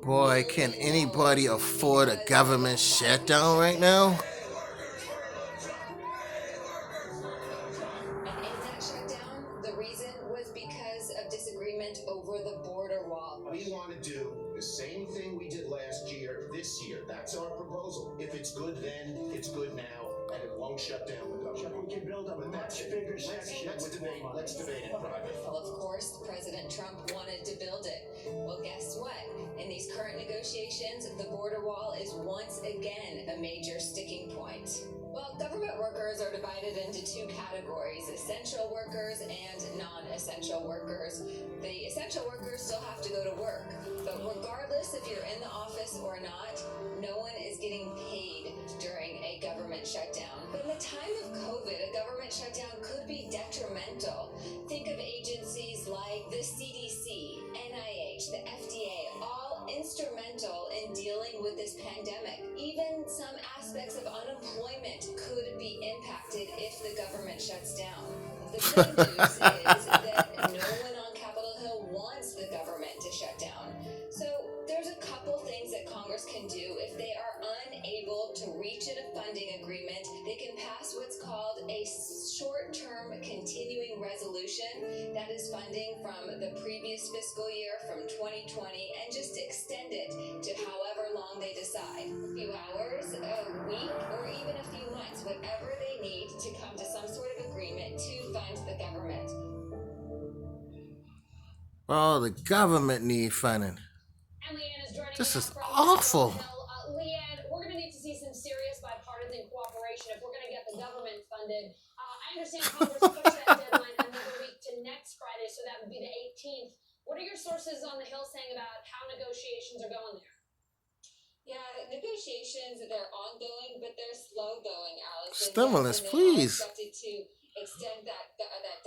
Boy, can anybody afford a government shutdown right now? And in that shutdown, the reason was because of disagreement over the border wall. We want to do the same thing we did last year, this year. That's our proposal. If it's good then, it's good now, and it won't shut down the government. We can build a much bigger section. Let's debate in private. Well, of course, President Trump wanted to build it. Well, guess what? In these current negotiations, the border wall is once again a major sticking point. Well, government workers are divided into two categories: essential workers and non-essential workers. The essential workers still have to go to work, but regardless if you're in the office or not, no one is getting paid during a government shutdown. But in the time of COVID, a government shutdown could be detrimental. Think of agencies like the CDC, NIH, the FDA, all instrumental in dealing with this pandemic. Even some aspects of unemployment could be impacted if the government shuts down. The good news is that no one on Capitol Hill wants the government to shut down. So there's a couple things that Congress can do. If they are unable to reach a funding agreement, they can pass what's called a short-term continuing resolution. That is funding from the previous fiscal year, from 2020, and just extend it to however long they decide. A few hours, a week, or even a few months, whatever they need to come to some sort of agreement to fund the government. Oh, the government need funding. And Leanne is joining This me is now from awful. Capitol Hill. Leanne, we're going to need to see some serious bipartisan cooperation if we're going to get the government funded. I understand Congress pushed that deadline another week to next Friday, so that would be the 18th. What are your sources on the Hill saying about how negotiations are going there? Yeah, negotiations, they're ongoing, but they're slow going, Allison. Stimulus, Yes, and they are please. expected to extend that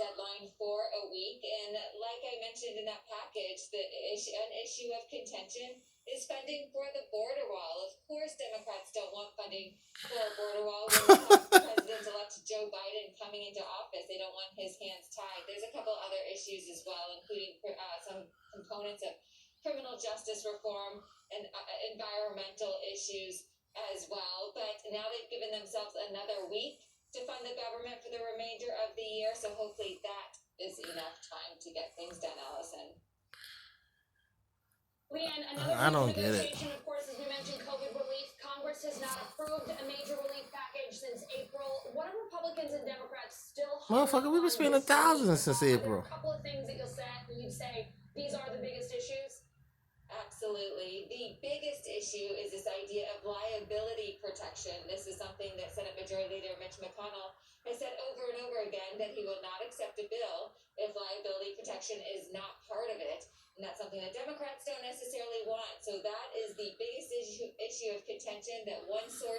deadline for a week. And like I mentioned in that package, an issue of contention is funding for the border wall. Of course, Democrats don't want funding for a border wall when we have President-elect Joe Biden coming into office. They don't want his hands tied. There's a couple other issues as well, including some components of criminal justice reform and environmental issues as well. But now they've given themselves another week to fund the government for the remainder of the year. So hopefully that is enough time to get things done, Allison. Leanne, another I don't get it. negotiation, of course, as we mentioned, COVID relief. Congress has not approved a major relief package since April. What are Republicans and Democrats still Motherfucker, we've been spending thousands since April. A couple of things that you'd say these are the biggest issues. Absolutely. The biggest issue is this idea of liability protection. This is something that Senate Majority Leader Mitch McConnell has said over and over again, that he will not accept a bill if liability protection is not part of it. And that's something that Democrats don't necessarily want. So that is the biggest issue of contention that one source